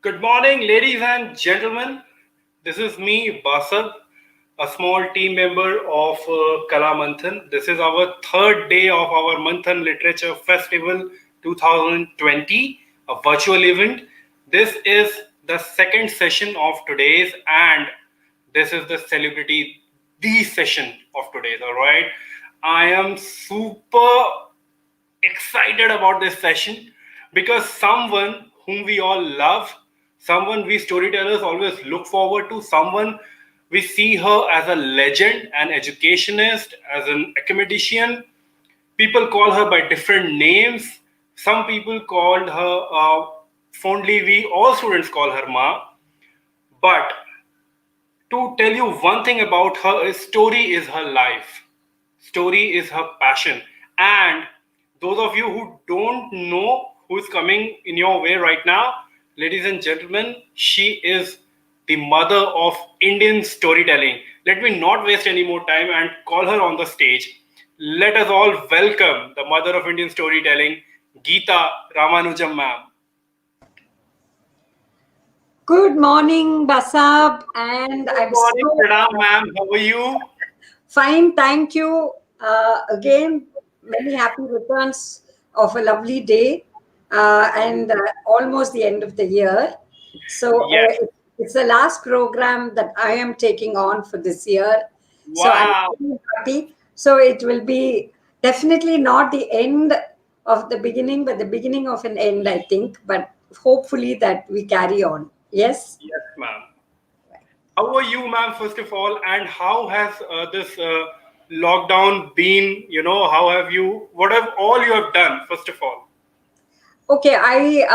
Good morning, ladies and gentlemen. This is me, Baasab, a small team member of Kala Manthan. This is our third day of our Manthan Literature Festival 2020, a virtual event. This is the second session of today's, and this is the session of today's. All right, I am super excited about this session because someone whom we all love, someone we storytellers always look forward to, someone we see her as a legend, an educationist, as an academician. People call her by different names. Some people called her, fondly, we all students call her Ma. But to tell you one thing about her, is story is her life. Story is her passion. And those of you who don't know who is coming in your way right now, ladies and gentlemen, she is the mother of Indian storytelling. Let me not waste any more time and call her on the stage. Let us all welcome the mother of Indian storytelling, Geeta Ramanujam, ma'am. Good morning, Baasab, and Good I'm morning, so Pranam, ma'am. How are you? fine. Thank you. Again, many happy returns of a lovely day and almost the end of the year. So Yes. it's the last program that I am taking on for this year. So I'm Wow. very happy. So it will be definitely not the end of the beginning, but the beginning of an end, I think. But hopefully that we carry on. Yes? Yes, ma'am. How are you, ma'am, first of all? And how has this lockdown been? How have you, what have all you have done, first of all? Okay, I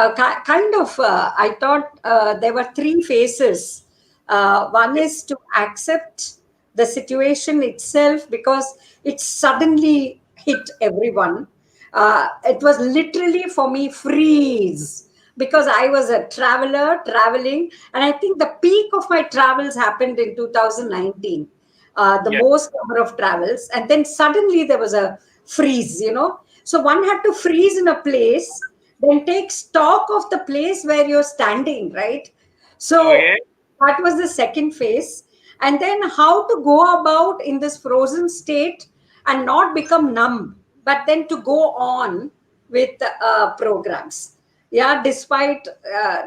thought there were three phases. One is to accept the situation itself because it suddenly hit everyone. It was literally for me freeze because I was a traveler traveling, and I think the peak of my travels happened in 2019, the Yes, most number of travels, and then suddenly there was a freeze. So one had to freeze in a place, then take stock of the place where you're standing, right? So okay, that was the second phase. And then how to go about in this frozen state and not become numb, but then to go on with programs. Yeah, despite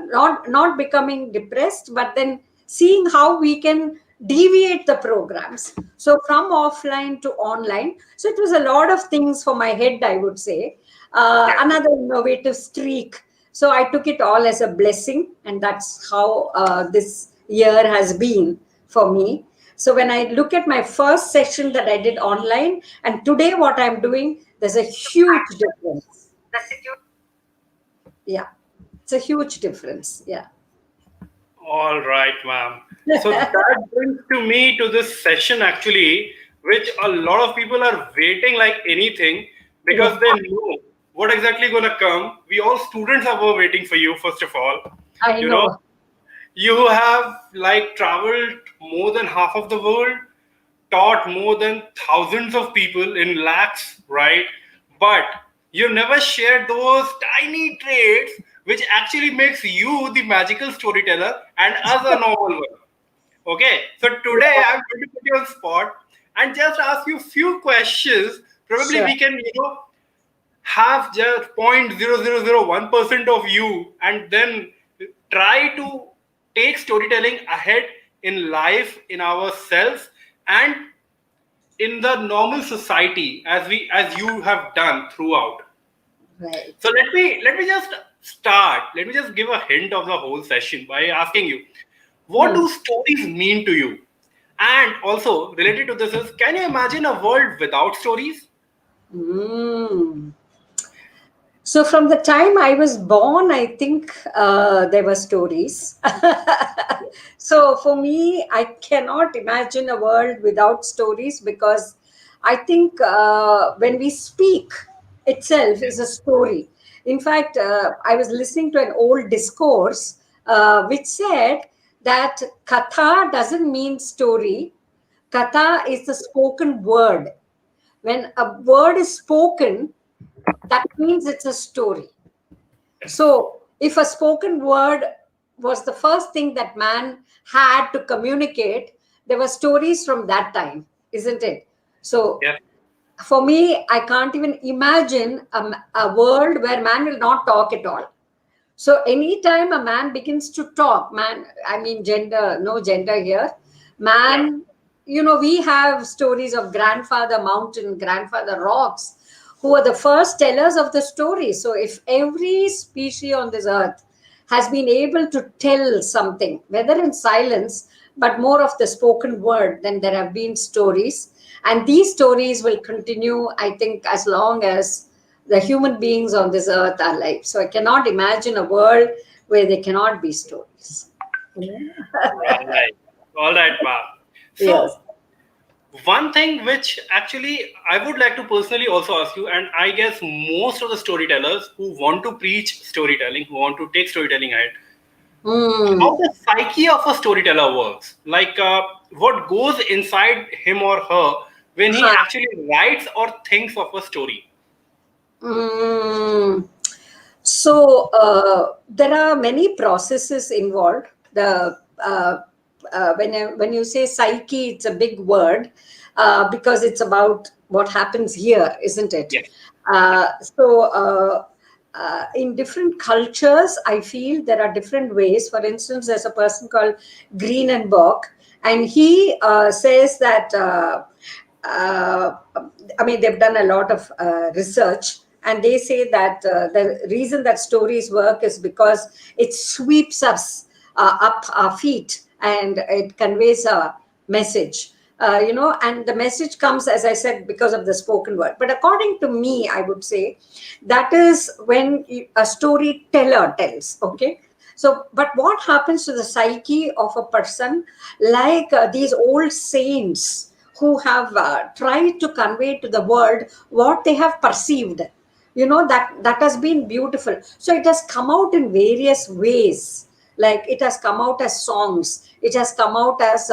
not becoming depressed, but then seeing how we can deviate the programs. So from offline to online. So it was a lot of things for my head, I would say. yes. Another innovative streak. So I took it all as a blessing, and that's how this year has been for me. So when I look at my first session that I did online and today what I'm doing, there's a huge difference. Yeah, it's a huge difference. Yeah. All right, ma'am. So that brings to me to this session actually, which a lot of people are waiting like anything Yeah, because they know what exactly gonna come. We all students are waiting for you, first of all. I You know, know. you have like traveled more than half of the world, taught more than thousands of people in lakhs, right? But you never shared those tiny traits which actually makes you the magical storyteller and us a normal one. Okay, so today Yeah, I'm going to put you on spot and just ask you few questions. Probably sure. we can, have just 0.0001% of you and then try to take storytelling ahead in life, in ourselves, and in the normal society as you have done throughout. So Right. let me just start. Let me just give a hint of the whole session by asking you, what Hmm. do stories mean to you? And also related to this is, can you imagine a world without stories? Mm. So from the time I was born, I think there were stories. So for me, I cannot imagine a world without stories because I think when we speak itself is a story. In fact, I was listening to an old discourse which said that katha doesn't mean story. Katha is the spoken word. When a word is spoken, that means it's a story. Yes. So if a spoken word was the first thing that man had to communicate. There were stories from that time, isn't it? So Yes. for me, I can't even imagine a world where man will not talk at all. So anytime a man begins to talk, man, I mean gender, no gender here, Yeah. man, we have stories of grandfather mountain, grandfather rocks, who are the first tellers of the story. So if every species on this earth has been able to tell something, whether in silence, but more of the spoken word, then there have been stories. And these stories will continue, I think, as long as the human beings on this earth are alive. So I cannot imagine a world where there cannot be stories. Yeah. Right. All right, Ma. Yes. So, one thing which actually I would like to personally also ask you, and I guess most of the storytellers who want to preach storytelling, who want to take storytelling ahead, how Hmm. the psyche of a storyteller works. Like, what goes inside him or her when he Ha. actually writes or thinks of a story. Hmm. So there are many processes involved. The when you say psyche, it's a big word because it's about what happens here, isn't it? Yes. In different cultures, I feel there are different ways. For instance, there's a person called Greenenberg, and he says that. Uh, I mean, they've done a lot of research, and they say that the reason that stories work is because it sweeps us up our feet and it conveys a message. And the message comes, as I said, because of the spoken word. But according to me, I would say that is when a storyteller tells. Okay, so but what happens to the psyche of a person, like these old saints who have tried to convey to the world what they have perceived, that has been beautiful. So it has come out in various ways, like it has come out as songs, it has come out as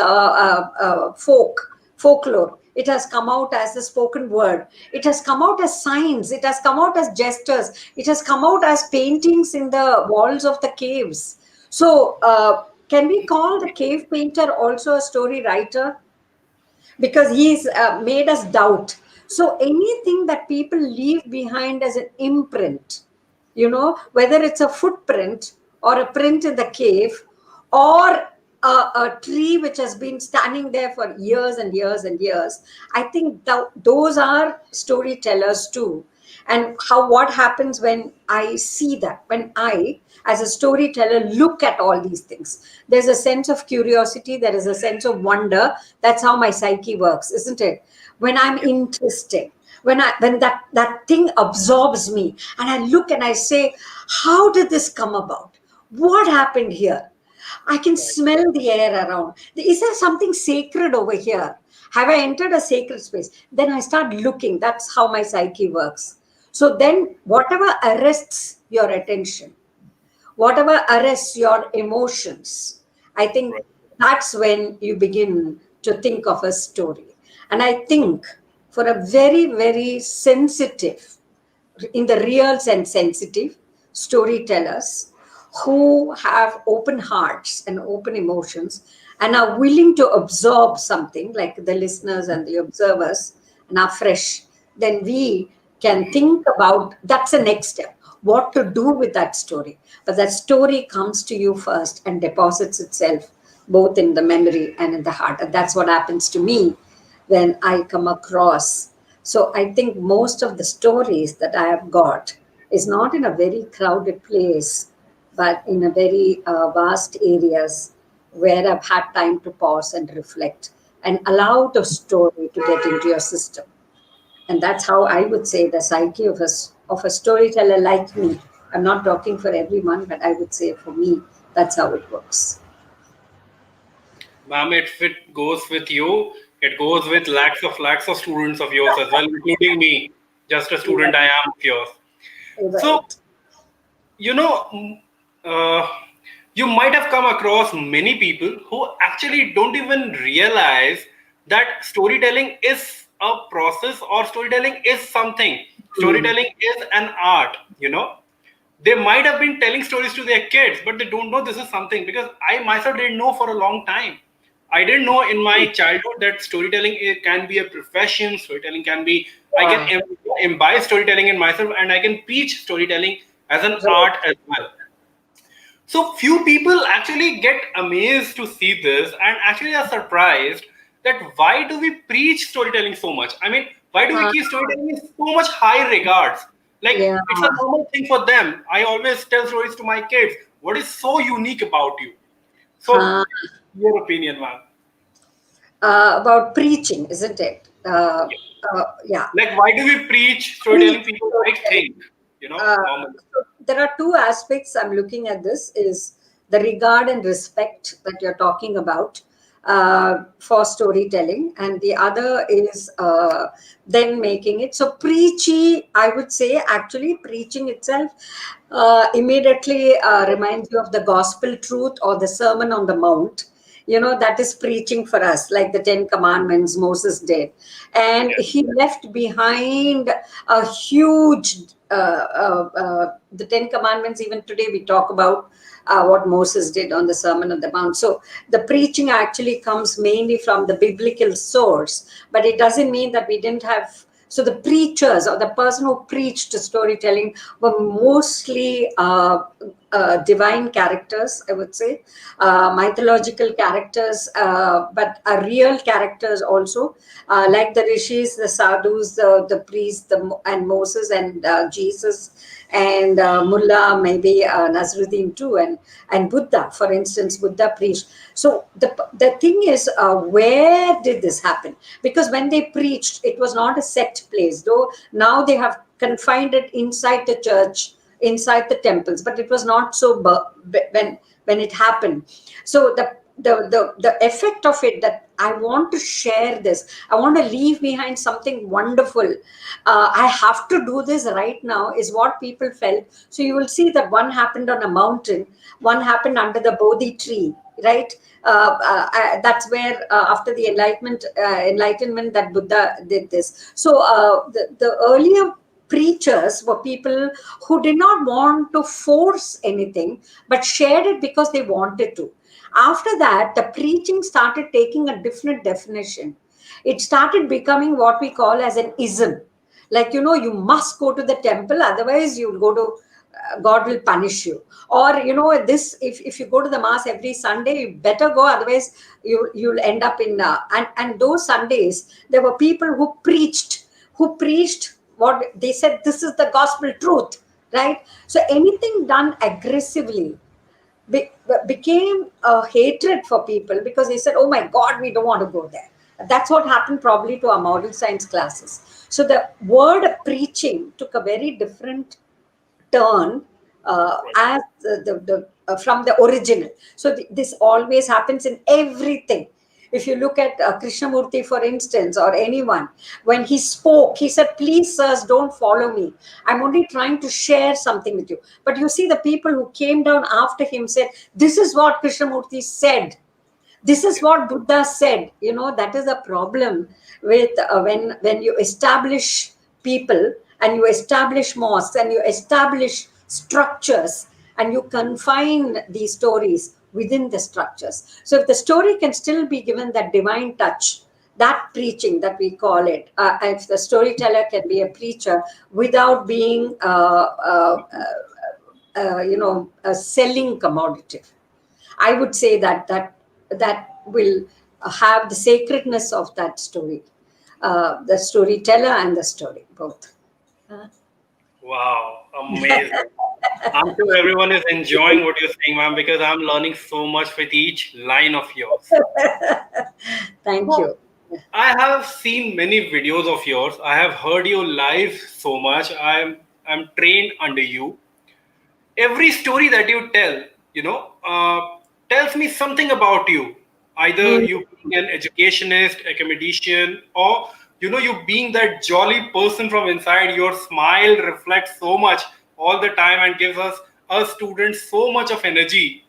folklore, it has come out as the spoken word, it has come out as signs, it has come out as gestures, it has come out as paintings in the walls of the caves. So can we call the cave painter also a story writer? Because he's made us doubt. So anything that people leave behind as an imprint, whether it's a footprint or a print in the cave, or a tree which has been standing there for years and years and years, I think those are storytellers too. And what happens when I see that, when I as a storyteller look at all these things, there's a sense of curiosity, there is a sense of wonder. That's how my psyche works, isn't it? When I'm interested, when that thing absorbs me, and I look and I say, how did this come about? What happened here? I can Right. smell the air around. Is there something sacred over here? Have I entered a sacred space? Then I start looking. That's how my psyche works. So then, whatever arrests your attention, whatever arrests your emotions, I think Right. that's when you begin to think of a story. And I think for a very, very sensitive, in the real sense, sensitive storytellers who have open hearts and open emotions and are willing to absorb something, like the listeners and the observers, and are fresh, then we can think about that's the next step, what to do with that story. But that story comes to you first and deposits itself both in the memory and in the heart. And that's what happens to me when I come across. So I think most of the stories that I have got is not in a very crowded place, but in a very vast areas where I've had time to pause and reflect and allow the story to get into your system. And that's how I would say the psyche of a storyteller like me. I'm not talking for everyone, but I would say for me, that's how it works. Ma'am, if it goes with you, it goes with lakhs of students of yours as well, including me, just a student I am of yours. So, Right. you know, uh, you might have come across many people who actually don't even realize that storytelling is a process or storytelling is something. Hmm. Storytelling is an art. they might have been telling stories to their kids, but they don't know this is something, because I myself didn't know for a long time. I didn't know in my childhood that storytelling can be a profession. Storytelling can be, I can Yeah. imbibe storytelling in myself, and I can preach storytelling as an Right. art as well. So few people actually get amazed to see this and actually are surprised that why do we preach storytelling so much? I mean, why do we Uh, keep storytelling in so much high regards? Like yeah. it's a normal thing for them. I always tell stories to my kids. What is so unique about you? So, Uh, your opinion, ma'am. about preaching, isn't it? Yeah. Yeah. Like, why do we preach Preach storytelling? People might storytelling. think, Uh, normally. so there are two aspects I'm looking at. This is the regard and respect that you're talking about for storytelling, and the other is then making it so preachy. I would say actually preaching itself immediately reminds you of the gospel truth or the Sermon on the Mount. That is preaching for us, like the Ten Commandments Moses did, and Yeah. he left behind a huge the Ten Commandments. Even today we talk about what Moses did on the Sermon on the Mount. So the preaching actually comes mainly from the biblical source, but it doesn't mean that we didn't have. So the preachers or the person who preached storytelling were mostly divine characters, I would say, mythological characters, but are real characters also, like the rishis, the sadhus, the priests, and Moses and Jesus and Mullah, maybe Nasruddin too, and Buddha, for instance, Buddha preached. So the thing is, where did this happen? Because when they preached, it was not a set place, though now they have confined it inside the church, inside the temples, but it was not so when it happened. So the effect of it, that I want to share this, I want to leave behind something wonderful, I have to do this right now, is what people felt. So you will see that one happened on a mountain, one happened under the Bodhi tree, right? That's where after the enlightenment, that Buddha did this. So the earlier preachers were people who did not want to force anything, but shared it because they wanted to. After that, the preaching started taking a different definition. It started becoming what we call as an ism. Like, you must go to the temple, otherwise you'll go to God will punish you. Or, this, if you go to the mass every Sunday, you better go, otherwise you'll end up in and those Sundays there were people who preached what they said, this is the gospel truth, right? So anything done aggressively be, became a hatred for people, because they said, oh my God, we don't want to go there. That's what happened probably to our moral science classes. So the word preaching took a very different turn Right. as from the original. So this always happens in everything. If you look at Krishnamurti, for instance, or anyone, when he spoke, he said, please, sirs, don't follow me. I'm only trying to share something with you. But you see, the people who came down after him said, this is what Krishnamurti said. This is Yeah. what Buddha said. That is a problem with when you establish people, and you establish mosques, and you establish structures, and you confine these stories within the structures. So if the story can still be given that divine touch, that preaching that we call it, if the storyteller can be a preacher without being a selling commodity, I would say that will have the sacredness of that story, the storyteller and the story both. Wow, amazing. I'm sure everyone is enjoying what you're saying, ma'am, because I'm learning so much with each line of yours. Thank So, you. I have seen many videos of yours. I have heard you live so much. I'm trained under you. Every story that you tell, tells me something about you. Either Mm. you being an educationist, academician, or you being that jolly person from inside. Your smile reflects so much all the time and gives us students so much of energy.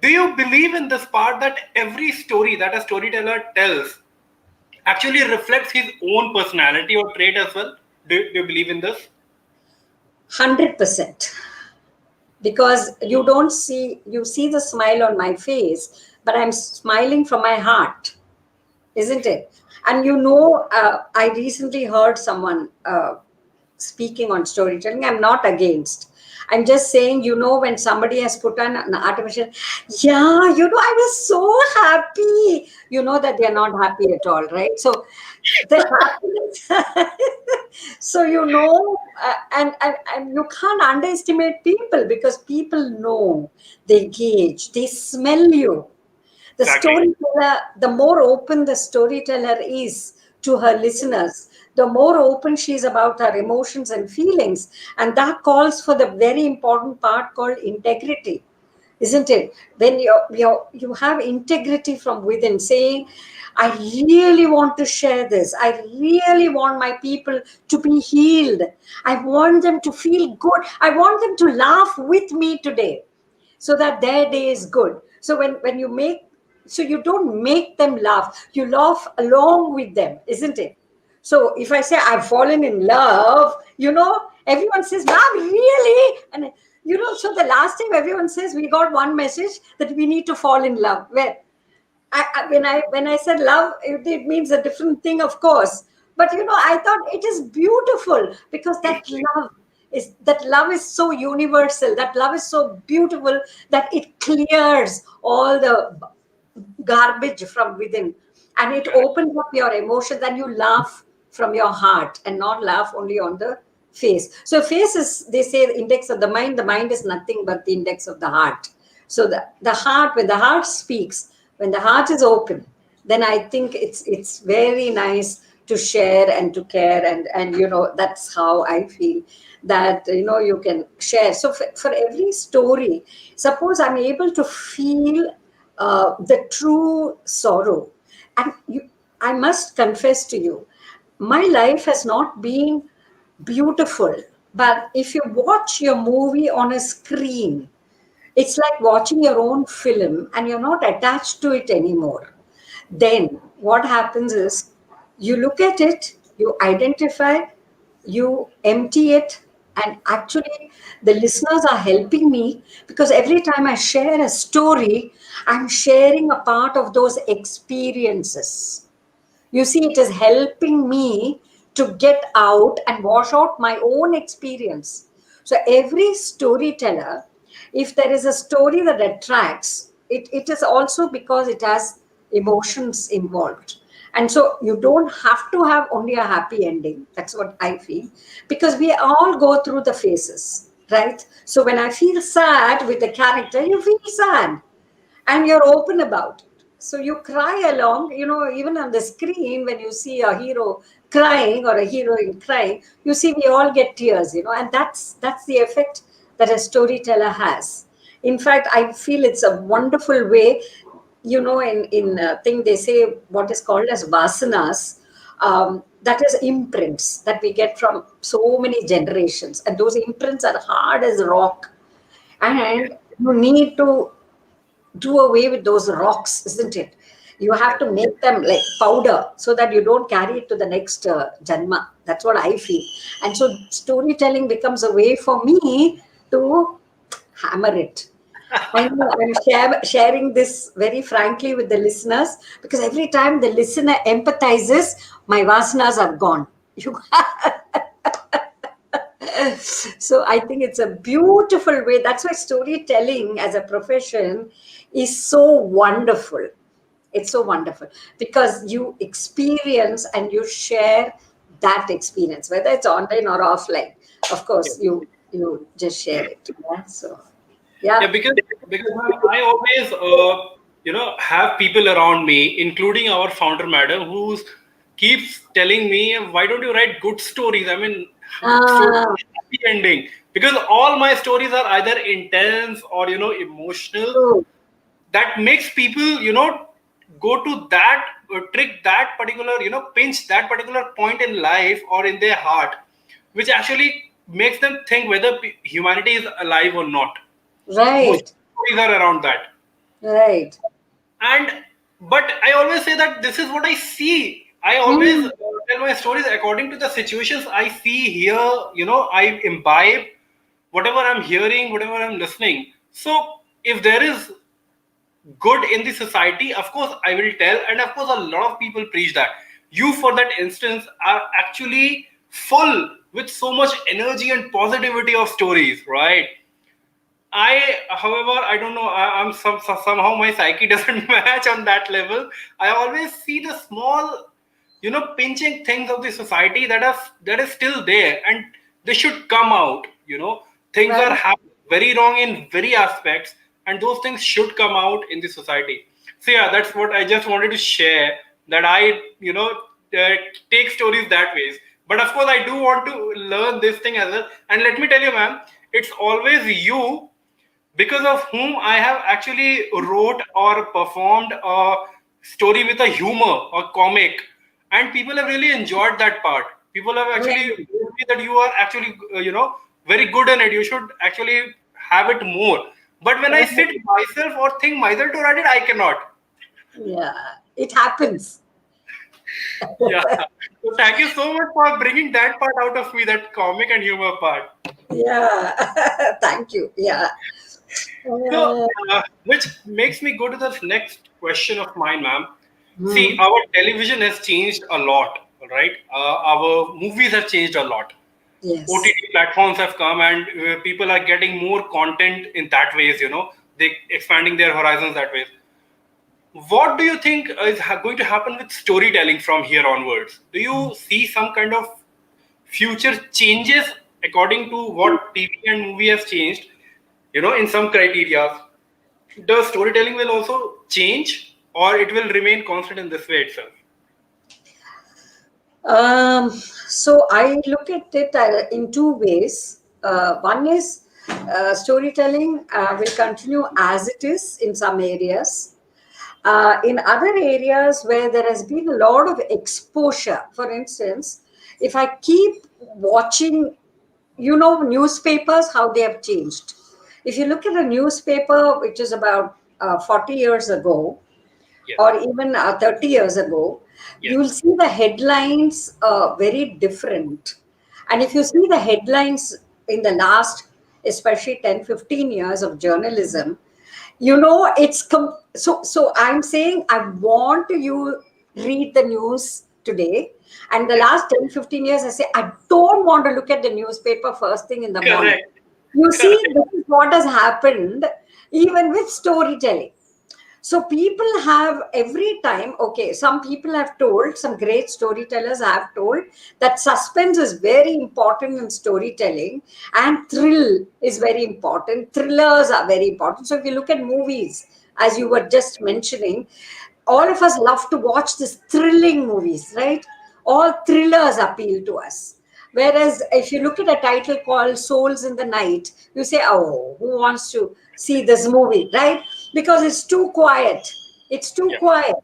Do you believe in this part that every story that a storyteller tells actually reflects his own personality or trait as well? Do you believe in this? 100%. because you see the smile on my face, but I'm smiling from my heart, isn't it? And I recently heard someone speaking on storytelling. I'm not against. I'm just saying, when somebody has put on an artificial, yeah, I was so happy, that they're not happy at all, right? So the happiness, so and you can't underestimate people, because people know, they gauge, they smell you. The Exactly. storyteller, the more open the storyteller is to her listeners, the more open she is about her emotions and feelings. And that calls for the very important part called integrity, isn't it? When you have integrity from within, saying, I really want to share this. I really want my people to be healed. I want them to feel good. I want them to laugh with me today, so that their day is good. So when you make, so you don't make them laugh, you laugh along with them, isn't it? So if I say I've fallen in love, everyone says, wow, really? And so the last time everyone says, we got one message that we need to fall in love. Where when I said love, it means a different thing, of course. But I thought it is beautiful, because that love is so universal. That love is so beautiful that it clears all the garbage from within, and it Correct. opens up your emotions, and you laugh from your heart and not laugh only on the face. So face is, they say, the index of the mind. The mind is nothing but the index of the heart. So the heart, when the heart speaks, when the heart is open, then I think it's very nice to share and to care. And that's how I feel, that you can share. So for every story, suppose I'm able to feel the true sorrow. And I must confess to you, my life has not been beautiful. But if you watch your movie on a screen, it's like watching your own film, and you're not attached to it anymore. Then what happens is, you look at it, you identify, you empty it. And actually, the listeners are helping me, because every time I share a story, I'm sharing a part of those experiences. You see, it is helping me to get out and wash out my own experience. So every storyteller, if there is a story that attracts, it is also because it has emotions involved. And so you don't have to have only a happy ending. That's what I feel. Because we all go through the phases, right? So when I feel sad with the character, you feel sad, and you're open about it. So you cry along, even on the screen, when you see a hero crying or a heroine crying, you see we all get tears, and that's the effect that a storyteller has. In fact, I feel it's a wonderful way, in thing they say, what is called as vasanas, that is imprints that we get from so many generations, and those imprints are hard as rock, Yes. and you need to do away with those rocks, isn't it? You have Yes. to make them like powder, so that you don't carry it to the next janma. That's what I feel. And so storytelling becomes a way for me to hammer it. I know I'm sharing this very frankly with the listeners, because every time the listener empathizes, my vasanas are gone. You So I think it's a beautiful way. That's why storytelling as a profession is so wonderful. It's so wonderful, because you experience and you share that experience, whether it's online or offline. Of Yes. course, you just share it. Yeah. So yeah. Yeah, because I always have people around me, including our founder madam, who keeps telling me, why don't you write good stories? I mean, stories Ah, with happy ending. Because all my stories are either intense or emotional. true. That makes people go to that trick, that particular pinch that particular point in life or in their heart, which actually makes them think whether humanity is alive or not. Most Right. stories are around that. Right. And but I always say that this is what I see. I always Hmm. tell my stories according to the situations I see here. I imbibe. whatever I'm hearing, whatever I'm listening. So if there is good in the society, of course I will tell, and of course a lot of people preach that. You, for that instance, are actually full with so much energy and positivity of stories, right? However, I don't know. I'm somehow my psyche doesn't match on that level. I always see the small, pinching things of the society that is still there, and they should come out. Things are Right. happening very wrong in very aspects, and those things should come out in the society. So yeah, that's what I just wanted to share. That I, take stories that ways. But of course, I do want to learn this thing as well. And let me tell you, ma'am, it's always you because of whom I have actually wrote or performed a story with a humor or comic, and people have really enjoyed that part. People have actually Right. told me that you are actually, very good in it. You should actually have it more. But when I sit Right. myself or think myself to write it, I cannot. Yeah, it happens. Yeah. So thank you so much for bringing that part out of me, that comic and humor part. Yeah. Thank you. Yeah. So, Uh, which makes me go to the next question of mine, ma'am. See, hmm. our television has changed a lot, all right? Our movies have changed a lot. Yes. OTT platforms have come, and people are getting more content in that ways. They expanding their horizons that way. What do you think is going to happen with storytelling from here onwards? Do you see some kind of future changes according to what TV and movie has changed? In some criteria, the storytelling will also change, or it will remain constant in this way itself? So I look at it in two ways. One is storytelling will continue as it is in some areas. In other areas where there has been a lot of exposure, for instance, if I keep watching, newspapers, how they have changed. If you look at a newspaper which is about 40 years ago, Yes. or even 30 years ago, you Yes. will see the headlines very different. And if you see the headlines in the last, especially 10, 15 years of journalism, so I'm saying I want you read the news today. And the Yes. last 10, 15 years, I say, I don't want to look at the newspaper first thing in the morning. Correct. You see, Correct. this is what has happened even with storytelling. So people have every time, okay, some people have told, some great storytellers have told that suspense is very important in storytelling and thrill is very important. Thrillers are very important. So if you look at movies, as you were just mentioning, all of us love to watch these thrilling movies, right? All thrillers appeal to us. Whereas if you look at a title called Souls in the Night, you say, oh, who wants to see this movie, right? Because it's too quiet. It's too Yeah. quiet.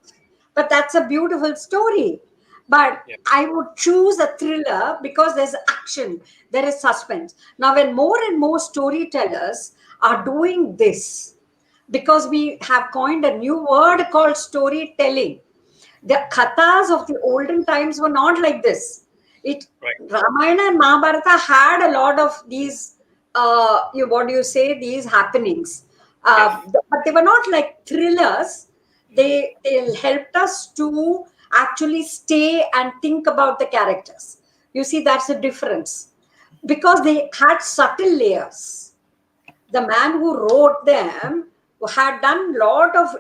But that's a beautiful story. But Yeah. I would choose a thriller because there's action, there is suspense. Now, when more and more storytellers are doing this, because we have coined a new word called storytelling. The kathas of the olden times were not like this. It Right. Ramayana and Mahabharata had a lot of these, what do you say, these happenings, Yes. but they were not like thrillers. They helped us to actually stay and think about the characters. You see, that's the difference because they had subtle layers. The man who wrote them had done a lot of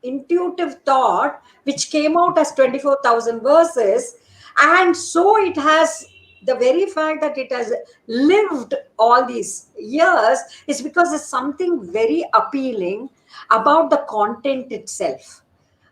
intuitive thought which came out as 24,000 verses, and so it has, the very fact that it has lived all these years is because there's something very appealing about the content itself.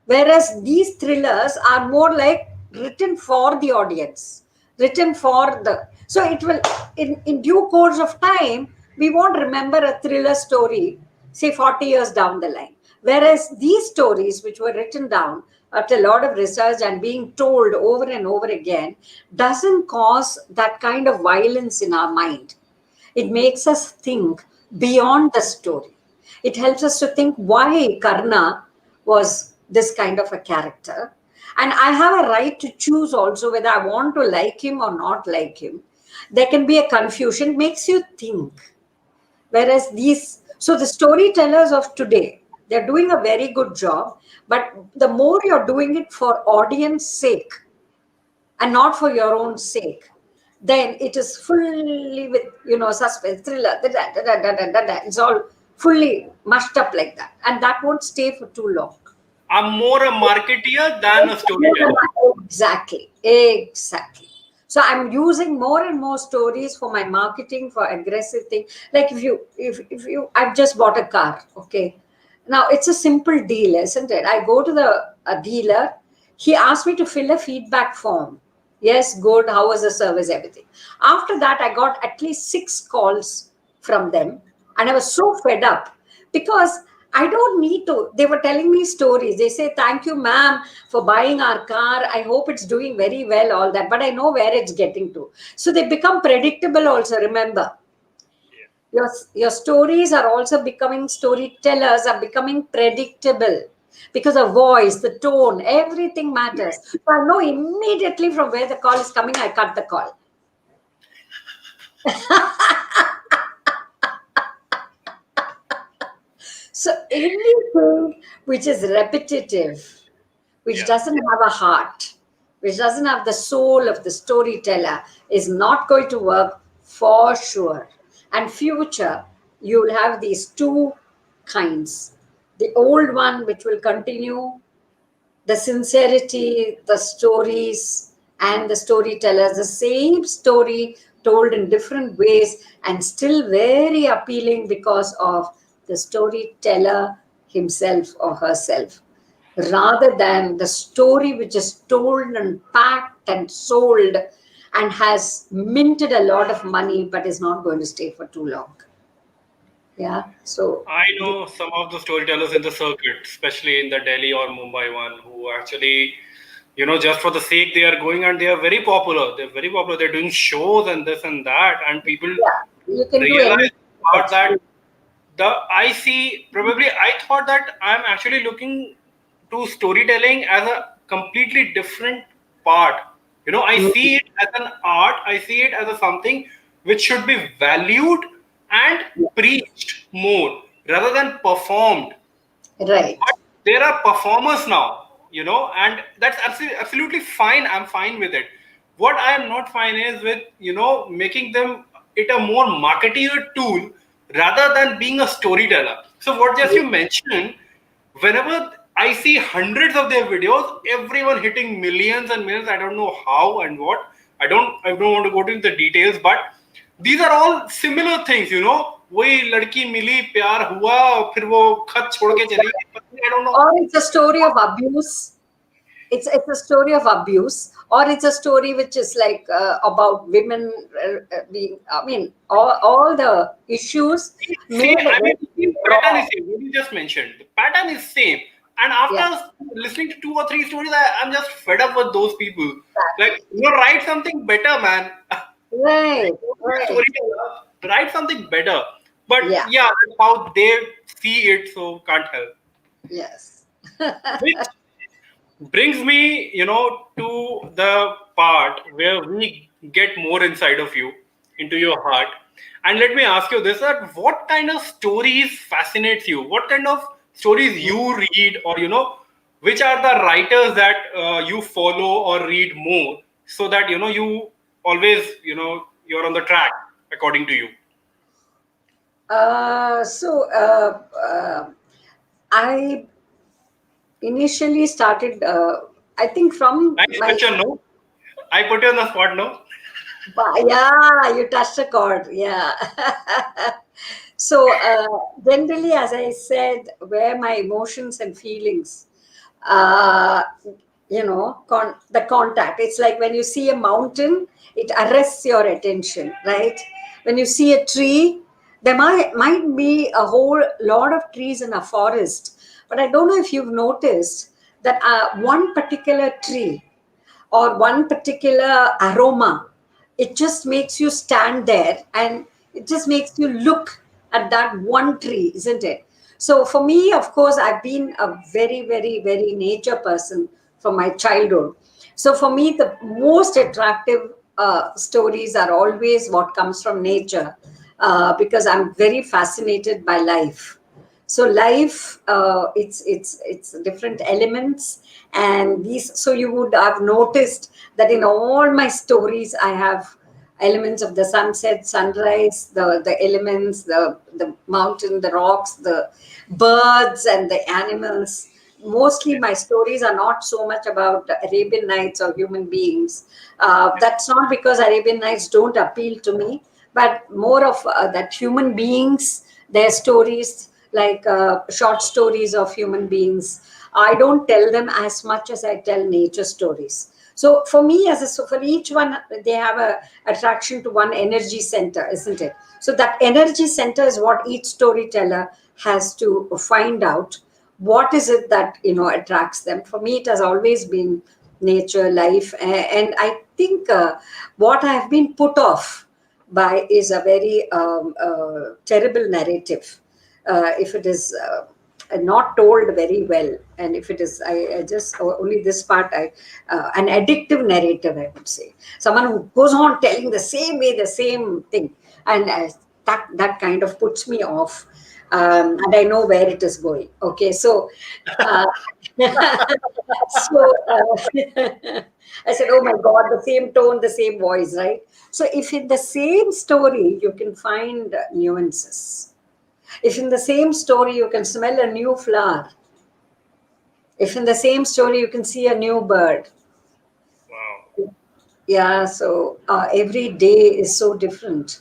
Whereas these thrillers are more like written for the audience, written for the. So it will, in due course of time, we won't remember a thriller story, say 40 years down the line. Whereas these stories, which were written down after a lot of research and being told over and over again, doesn't cause that kind of violence in our mind. It makes us think beyond the story. It helps us to think why Karna was this kind of a character. And I have a right to choose also whether I want to like him or not like him. There can be a confusion, makes you think. Whereas so the storytellers of today, they're doing a very good job, but the more you're doing it for audience sake and not for your own sake, then it is fully with, suspense, thriller, it's all fully mashed up like that. And that won't stay for too long. I'm more a marketeer than a storyteller. Exactly, exactly. So I'm using more and more stories for my marketing, for aggressive thing. Like if you, I've just bought a car. Okay, now it's a simple deal, isn't it? I go to the a dealer. He asked me to fill a feedback form. Yes, good. How was the service? Everything. After that, I got at least 6 calls from them, and I was so fed up because I don't need to. They were telling me stories. They say, "Thank you, ma'am, for buying our car. I hope it's doing very well, all that." But I know where it's getting to. So they become predictable also, remember. Your stories are also becoming, storytellers are becoming predictable because of voice, the tone, everything matters. So I know immediately from where the call is coming, I cut the call. So anything which is repetitive, which Yeah. doesn't have a heart, which doesn't have the soul of the storyteller, is not going to work for sure. And future, you will have these two kinds. The old one, which will continue, the sincerity, the stories, and the storytellers, the same story told in different ways and still very appealing because of the storyteller himself or herself, rather than the story which is told and packed and sold and has minted a lot of money but is not going to stay for too long. Yeah. So, I know some of the storytellers in the circuit, especially in the Delhi or Mumbai one, who actually, just for the sake they are going, and they are very popular. They're very popular. They're doing shows and this and that, and people yeah, you can do realize anything. about that. I see, probably I thought that I'm actually looking to storytelling as a completely different part. I see it as an art. I see it as a something which should be valued and preached more rather than performed. Right. But there are performers now, and that's absolutely fine. I'm fine with it. What I am not fine is with, making them it a more marketeer tool rather than being a storyteller. So what just you mentioned, whenever I see hundreds of their videos, everyone hitting millions and millions. I don't know how and what. I don't want to go into the details, but these are all similar things. वही लड़की मिली प्यार हुआ फिर वो खत छोड़ के चली गई I don't know. Or it's a story of abuse. It's a story of abuse, or it's a story which is like about women being. I mean, all the issues made Same. a I mean, very the same pattern raw. is same. What you just mentioned, the pattern is same. And Yeah, after listening to two or three stories, I'm just fed up with those people. Like, exactly. write something better, man. Right, Don't be a right. storyteller. Write something better. But Yeah, yeah, that's how they see it, so can't help. yes. Which brings me, to the part where we get more inside of you, into your heart. And let me ask you this: that what kind of stories fascinates you? What kind of stories you read, or which are the writers that you follow or read more, so that you always you're on the track according to you. I initially started, I think from Nice my, question, no? I put you on the spot, no? yeah, you touched a chord. Yeah. So, generally, as I said, where my emotions and feelings, uh, the contact. It's like when you see a mountain, it arrests your attention, right? When you see a tree, there might be a whole lot of trees in a forest, but I don't know if you've noticed that one particular tree or one particular aroma, it just makes you stand there and it just makes you look at that one tree, isn't it? So for me, of course, I've been a very, very, very nature person from my childhood. So for me, the most attractive stories are always what comes from nature. because I'm very fascinated by life. So life, it's different elements, and these. So you would have noticed that in all my stories, I have elements of the sunset, sunrise, the elements, the mountain, the rocks, the birds, and the animals. Mostly, Yeah. my stories are not so much about Arabian Nights or human beings. That's not because Arabian Nights don't appeal to me, but more of that human beings, their stories, like short stories of human beings. I don't tell them as much as I tell nature stories. So for me, so for each one, they have a attraction to one energy center, isn't it? So that energy center is what each storyteller has to find out. What is it that attracts them? For me, it has always been nature, life, and I think what I have been put off by is a very terrible narrative. If it is not told very well, and if it is, I just only this part, an addictive narrative, I would say. Someone who goes on telling the same way, the same thing, and that kind of puts me off, and I know where it is going. Okay, so. Uh, so I said, "Oh my God, the same tone, the same voice, right?" So, if in the same story you can find nuances, if in the same story you can smell a new flower, if in the same story you can see a new bird, Wow. yeah, so every day is so different.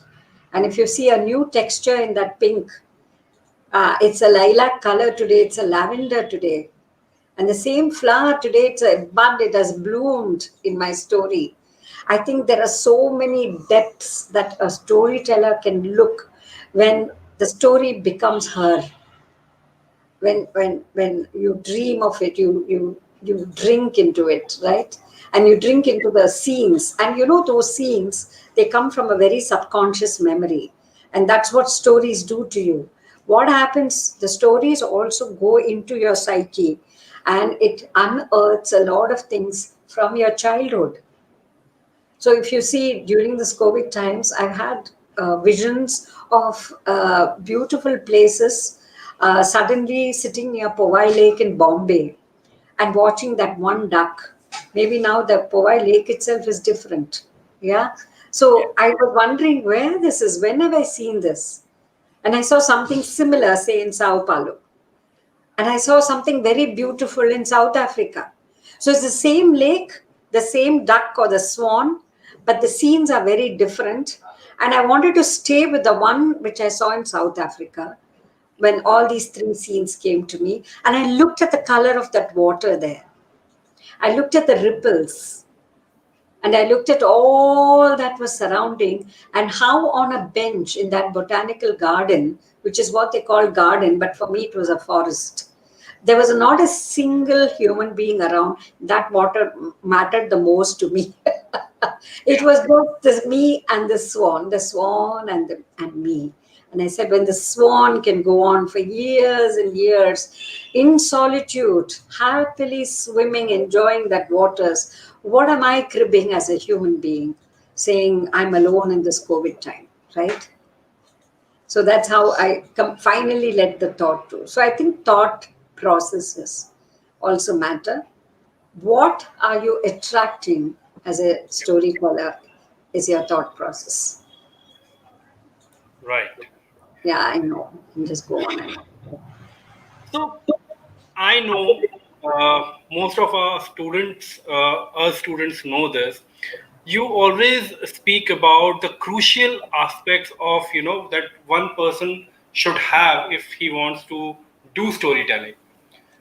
And if you see a new texture in that pink, it's a lilac color today, it's a lavender today. And the same flower today, it's a bud, it has bloomed in my story. I think there are so many depths that a storyteller can look when the story becomes her. When you dream of it, you drink into it, right? And you drink into the scenes, and those scenes, they come from a very subconscious memory, and that's what stories do to you. What happens, the stories also go into your psyche, and it unearths a lot of things from your childhood. So if you see, during this COVID times, I've had visions of beautiful places. Suddenly sitting near Powai Lake in Bombay and watching that one duck. Maybe now the Powai Lake itself is different. Yeah. Yeah. So I was wondering where this is. When have I seen this? And I saw something similar, say in Sao Paulo. And I saw something very beautiful in South Africa. So it's the same lake, the same duck or the swan, but the scenes are very different. And I wanted to stay with the one which I saw in South Africa when all these three scenes came to me. And I looked at the color of that water there. I looked at the ripples. And I looked at all that was surrounding, and how on a bench in that botanical garden, which is what they call garden, but for me it was a forest. There was not a single human being around. That water mattered the most to me. It Yeah. was both me and the swan and me. And I said, when the swan can go on for years and years in solitude, happily swimming, enjoying that waters, what am I cribbing as a human being, saying I'm alone in this COVID time, right? So that's how I finally let the thought through. So I think thought processes also matter. What are you attracting as a storyteller is your thought process. Right. Yeah, I know. You just go on and on. So I know most of our students know this. You always speak about the crucial aspects of that one person should have if he wants to do storytelling.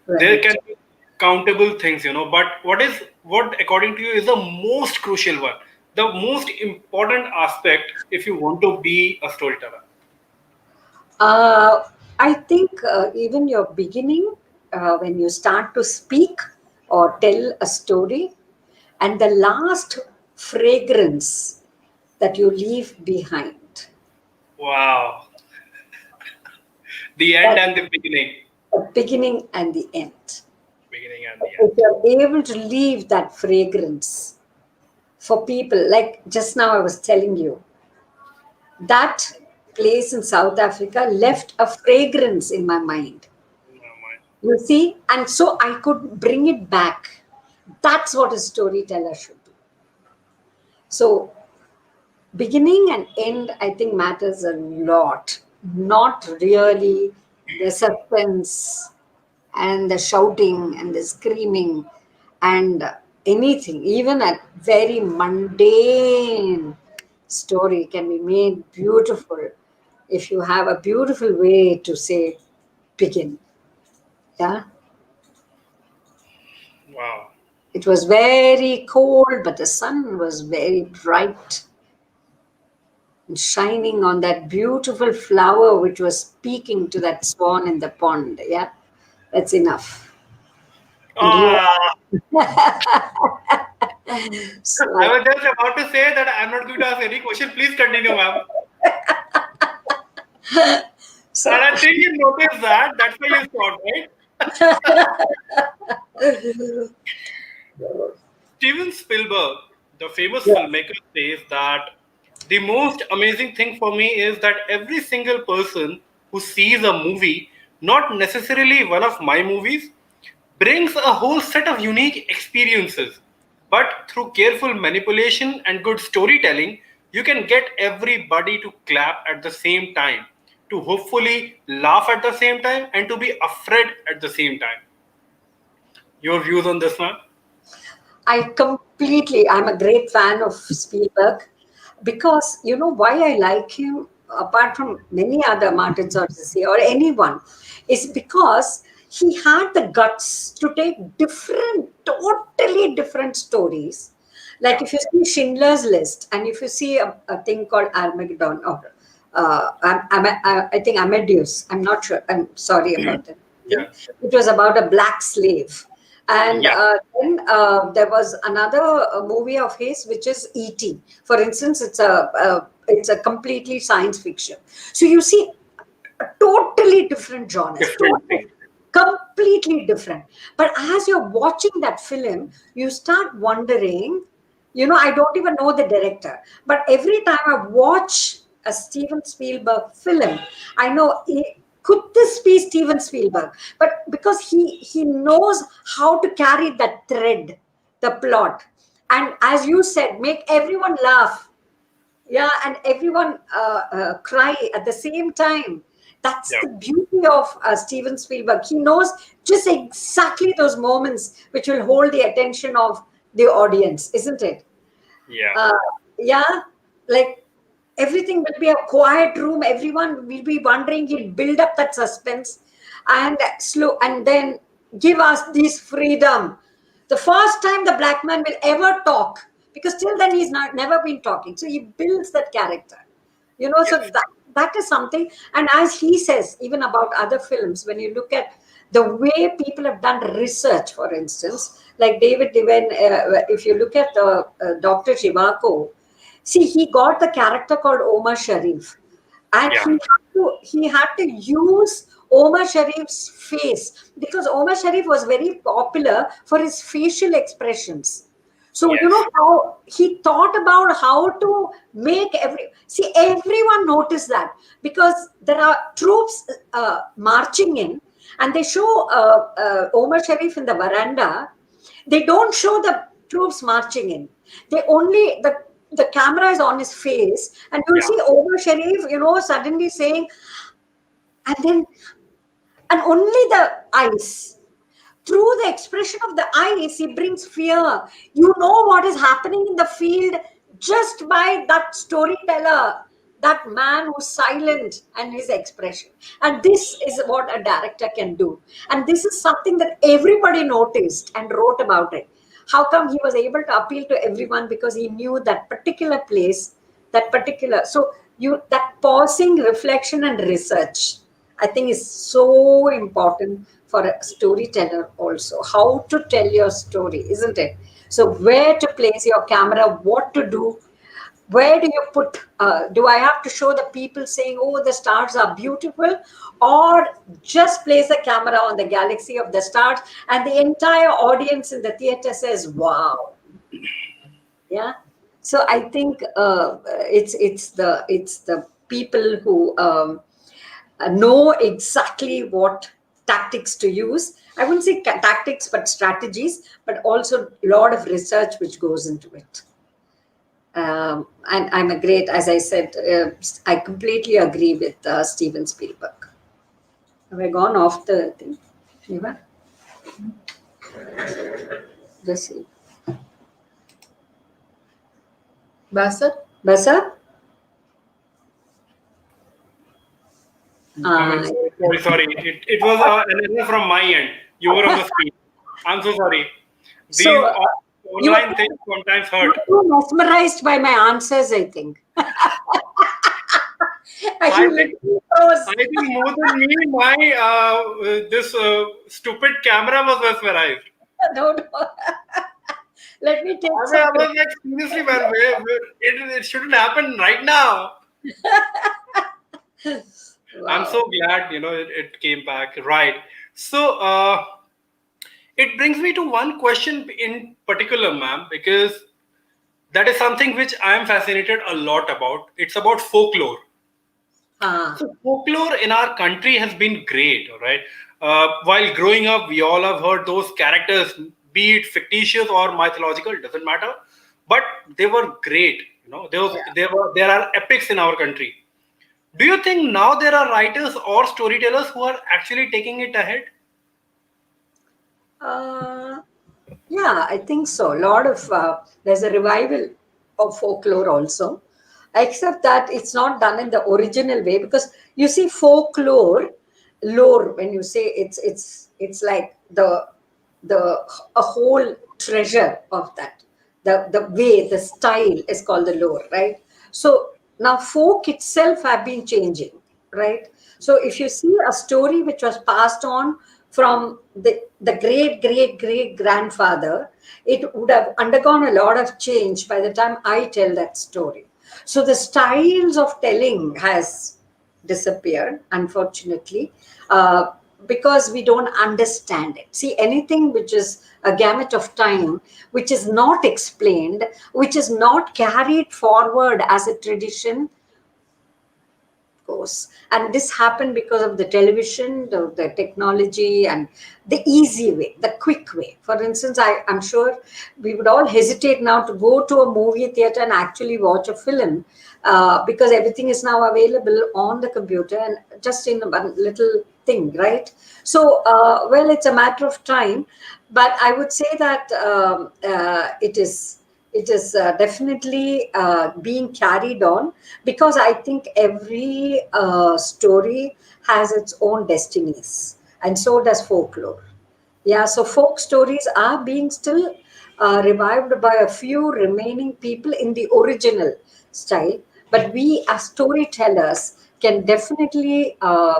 There Right. can be countable things, but what according to you is the most crucial one, the most important aspect if you want to be a storyteller? Uh, I think even your beginning, when you start to speak or tell a story, and the last fragrance that you leave behind. Wow, the end That and the beginning, the beginning and the end. beginning and the If end. you're able to leave that fragrance for people, like just now I was telling you, that place in South Africa left a fragrance in my mind. You see, and so I could bring it back. That's what a storyteller should do. So, beginning and end, I think, matters a lot. Not really the suspense and the shouting and the screaming and anything, even a very mundane story can be made beautiful if you have a beautiful way to say begin. Yeah. Wow. It was very cold, but the sun was very bright and shining on that beautiful flower which was speaking to that swan in the pond. Yeah, that's enough. And you, Ah, I so, was just about to say that I'm not going to ask any question. Please continue, ma'am. so And I think you noticed that. That's why you stopped, right? Steven Spielberg, the famous yeah. filmmaker, says that the most amazing thing for me is that every single person who sees a movie, not necessarily one of my movies, brings a whole set of unique experiences. But through careful manipulation and good storytelling, you can get everybody to clap at the same time, to hopefully laugh at the same time, and to be afraid at the same time. Your views on this, man? I'm a great fan of Spielberg because you know why I like him, apart from many other Martin Scorsese or anyone, is because he had the guts to take different, totally different stories. Like Yeah, if you see Schindler's List and if you see a thing called Armageddon or I think Amadeus, I'm not sure, I'm sorry about that thing. yeah, It was about a black slave. And yeah, then there was another movie of his, which is E.T. For instance, it's a completely science fiction. So you see, totally different genres, different totally, things. completely different. But as you're watching that film, you start wondering. I don't even know the director, but every time I watch a Steven Spielberg film, I know could this be Steven Spielberg? But because he knows how to carry that thread, the plot, and as you said, make everyone laugh, yeah, and everyone cry at the same time. That's Yeah, the beauty of Steven Spielberg. He knows just exactly those moments which will hold the attention of the audience, isn't it? yeah, uh, yeah, like everything will be a quiet room, everyone will be wondering, he'll build up that suspense and slow, and then give us this freedom, the first time the black man will ever talk, because till then he's not never been talking, so he builds that character, so yes, that is something. And as he says, even about other films, when you look at the way people have done research, for instance, like David Devine, if you look at the Dr. Shivako, see, he got the character called Omar Sharif, and yeah, he had to use Omar Sharif's face, because Omar Sharif was very popular for his facial expressions. So you yes, know how he thought about how to make everyone noticed that, because there are troops marching in, and they show Omar Sharif in the veranda. They don't show the troops marching in. They only the camera is on his face, and you'll yeah, see Omar Sharif, suddenly saying, and then and only the eyes. Through the expression of the eyes, he brings fear. You know what is happening in the field just by that storyteller, that man who's silent and his expression. And this is what a director can do. And this is something that everybody noticed and wrote about it. How come he was able to appeal to everyone? Because he knew that particular place, that particular. So that pausing, reflection, and research, I think, is so important for a storyteller also. How to tell your story, isn't it? So where to place your camera, what to do, where do you put, do I have to show the people saying, oh, the stars are beautiful, or just place the camera on the galaxy of the stars and the entire audience in the theater says, wow. Yeah. So I think it's the people who know exactly what tactics to use. I wouldn't say tactics, but strategies, but also a lot of research which goes into it. And I'm a great, as I said, I completely agree with Steven Spielberg. Have I gone off the thing? Shiva? Just see. Baasab? Basa? I'm very sorry. It was an error from my end. You were on the screen. I'm so sorry. These So you were online things sometimes you hurt. were too mesmerized by my answers, I think. I You think literally froze. I think more than me, my this stupid camera was mesmerized. No, no. Let me take I mean, some I was pictures. like, seriously, man, it shouldn't happen right now. I'm Wow. so glad, it came back. Right. So, it brings me to one question in particular, ma'am, because that is something which I am fascinated a lot about. It's about folklore. Ah, So folklore in our country has been great, all right. While growing up, we all have heard those characters, be it fictitious or mythological, doesn't matter. But they were great. There are epics in our country. Do you think now there are writers or storytellers who are actually taking it ahead? uh, yeah, I think so. A lot of there's a revival of folklore also, except that it's not done in the original way because you see folklore, lore. When you say it's like the a whole treasure of that. The way the style is called the lore, right? So now folk itself have been changing, right? So if you see a story which was passed on from the great great great grandfather, it would have undergone a lot of change by the time I tell that story. So the styles of telling has disappeared, unfortunately, because we don't understand it. See, anything which is a gamut of time, which is not explained, which is not carried forward as a tradition, goes. And this happened because of the television, the technology, and the easy way, the quick way. For instance, I'm sure we would all hesitate now to go to a movie theater and actually watch a film because everything is now available on the computer and just in one little thing, right? So, well, it's a matter of time, but I would say that it is definitely being carried on because I think every story has its own destinies, and so does folklore. Yeah, so folk stories are being still revived by a few remaining people in the original style, but we as storytellers can definitely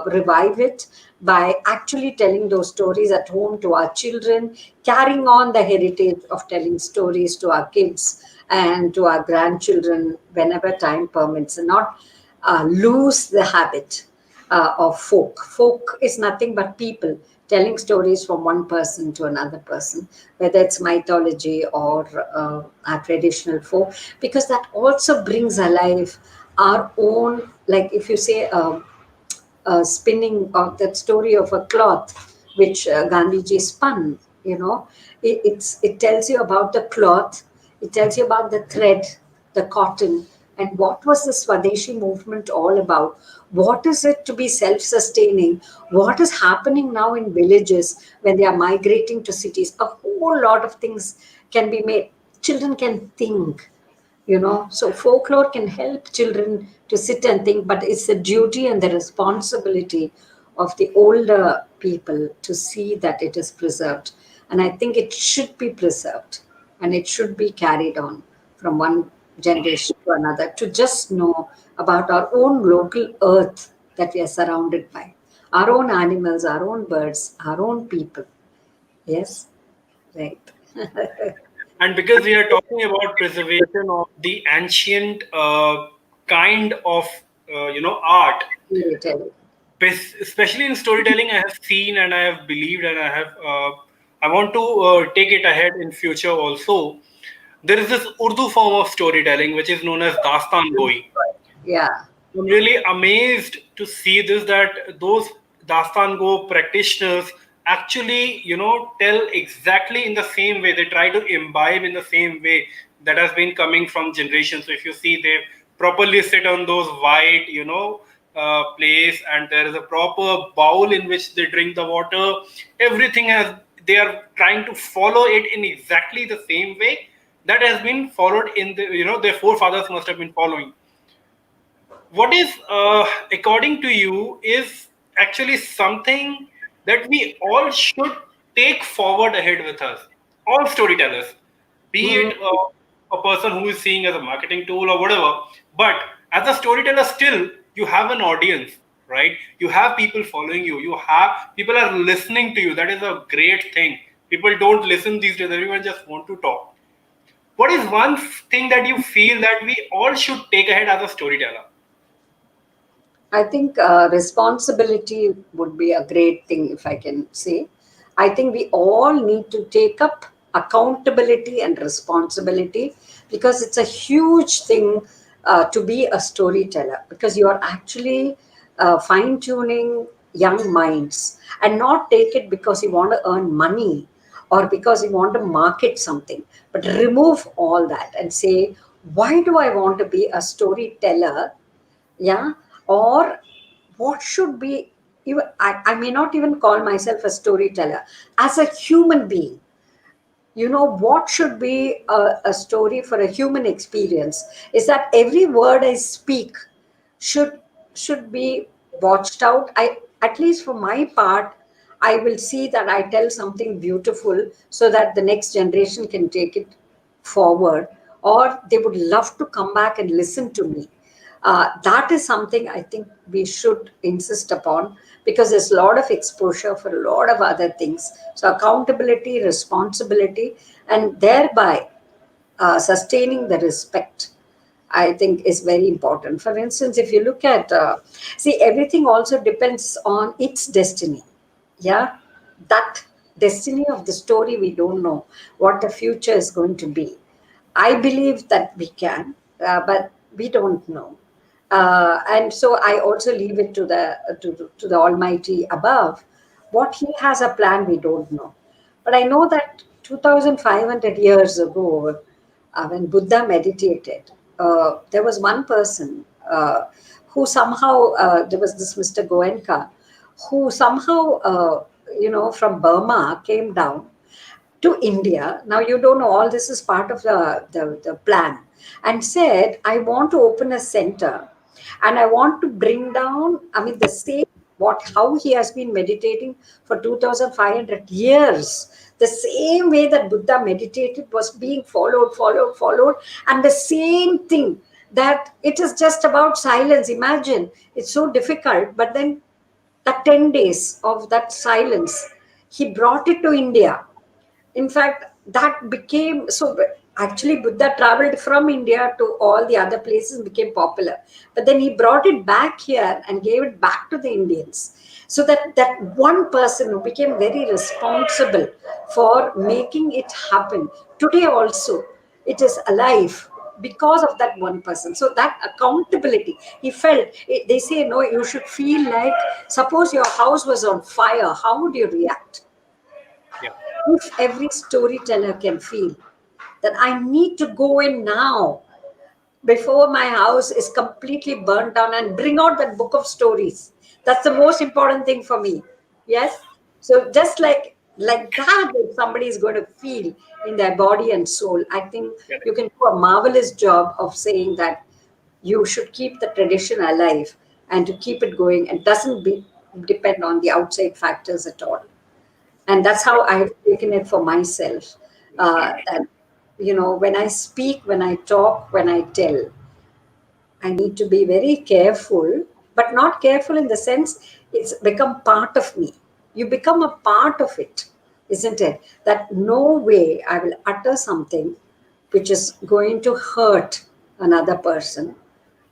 revive it by actually telling those stories at home to our children, carrying on the heritage of telling stories to our kids and to our grandchildren whenever time permits, and not lose the habit of folk. Folk is nothing but people telling stories from one person to another person, whether it's mythology or our traditional folk, because that also brings alive our own, like if you say, spinning of that story of a cloth which Gandhiji spun. It tells you about the cloth, it tells you about the thread, the cotton, and what was the Swadeshi movement all about? What is it to be self-sustaining? What is happening now in villages when they are migrating to cities? A whole lot of things can be made. Children can think, so folklore can help children to sit and think, but it's the duty and the responsibility of the older people to see that it is preserved. And I think it should be preserved and it should be carried on from one generation to another to just know about our own local earth that we are surrounded by, our own animals, our own birds, our own people. Yes, right. And because we are talking about preservation of the ancient kind of art, Storytelling. especially in storytelling, I have seen and I have believed and I want to take it ahead in future also. There is this Urdu form of storytelling which is known as dastan goi. Yeah. I'm really amazed to see this, that those Dastan Go practitioners actually, tell exactly in the same way. They try to imbibe in the same way that has been coming from generations. So if you see, they properly sit on those white, place, and there is a proper bowl in which they drink the water. Everything has, they are trying to follow it in exactly the same way that has been followed in the, their forefathers must have been following. What is, according to you, is actually something that we all should take forward ahead with us, all storytellers, be Mm, it a person who is seeing as a marketing tool or whatever. But as a storyteller, still you have an audience, right? You have people following you, you have people are listening to you. That is a great thing. People don't listen these days, everyone just want to talk. What is one thing that you feel that we all should take ahead as a storyteller? I think responsibility would be a great thing, if I can say. I think we all need to take up accountability and responsibility, because it's a huge thing to be a storyteller, because you are actually fine tuning young minds, and not take it because you want to earn money or because you want to market something, but remove all that and say, why do I want to be a storyteller? Yeah. Or what should be, even I may not even call myself a storyteller, as a human being. What should be a story for a human experience is that every word I speak should should be watched out. I, at least for my part, I will see that I tell something beautiful so that the next generation can take it forward, or they would love to come back and listen to me. That is something I think we should insist upon, because there's a lot of exposure for a lot of other things. So, accountability, responsibility, and thereby sustaining the respect, I think, is very important. For instance, if you look at, see, everything also depends on its destiny. Yeah, that destiny of the story, we don't know what the future is going to be. I believe that we can, but we don't know. And so I also leave it to the Almighty above. What He has a plan, we don't know. But I know that 2,500 years ago, when Buddha meditated, there was one person who somehow, there was this Mr. Goenka, who somehow, from Burma came down to India. Now, you don't know, all this is part of the plan, and said, I want to open a center, and I want to bring down, I mean, the same, how he has been meditating for 2,500 years. The same way that Buddha meditated was being followed, and the same thing, that it is just about silence. Imagine, it's so difficult, but then the 10 days of that silence, he brought it to India. In fact, that became so. Actually, Buddha traveled from India to all the other places and became popular. But then he brought it back here and gave it back to the Indians. So that one person who became very responsible for making it happen. Today also, it is alive because of that one person. So that accountability, he felt. They say, no, you should feel like, suppose your house was on fire, how would you react? Yeah. If every storyteller can feel that I need to go in now before my house is completely burnt down and bring out that book of stories. That's the most important thing for me. Yes. So just like that, if somebody is going to feel in their body and soul, I think you can do a marvelous job of saying that you should keep the tradition alive and to keep it going, and doesn't depend on the outside factors at all. And that's how I've taken it for myself. That, when I speak, when I talk, when I tell, I need to be very careful, but not careful in the sense it's become part of me. You become a part of it, isn't it? That no way I will utter something which is going to hurt another person,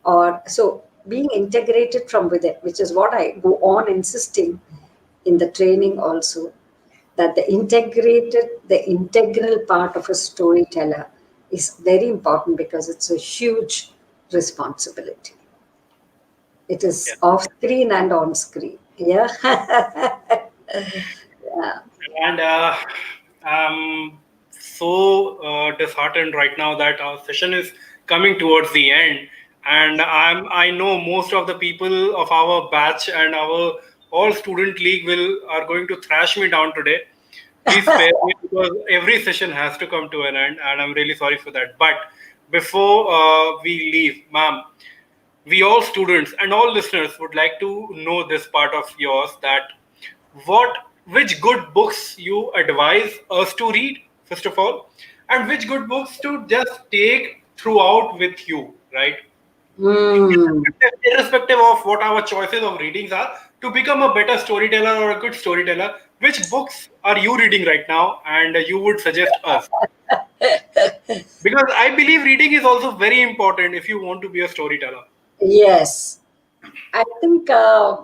or so, being integrated from within, which is what I go on insisting in the training also, that the integral part of a storyteller is very important, because it's a huge responsibility. It is Yes. off screen and on screen. Yeah. Yeah. And I'm so disheartened right now that our session is coming towards the end, and I know most of the people of our batch and our all student league will are going to thrash me down today. Please spare me because every session has to come to an end, and I'm really sorry for that. But before we leave, ma'am, we all students and all listeners would like to know this part of yours, that what which good books you advise us to read first of all, and which good books to just take throughout with you, right? Mm. Irrespective of what our choices of readings are, to become a better storyteller or a good storyteller, which books are you reading right now and you would suggest us? Because I believe reading is also very important if you want to be a storyteller. Yes. I think I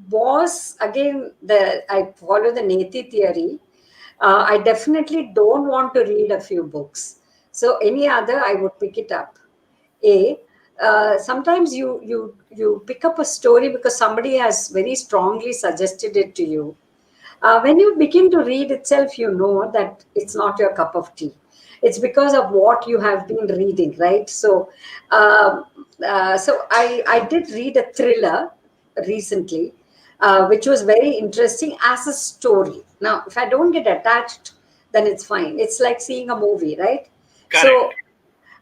was again I follow the Neti theory. I definitely don't want to read a few books. So any other, I would pick it up. A Sometimes you pick up a story because somebody has very strongly suggested it to you. When you begin to read itself, you know that it's not your cup of tea. It's because of what you have been reading, right? Um, so I did read a thriller recently, which was very interesting as a story. Now, if I don't get attached, then it's fine. It's like seeing a movie, right? So Correct.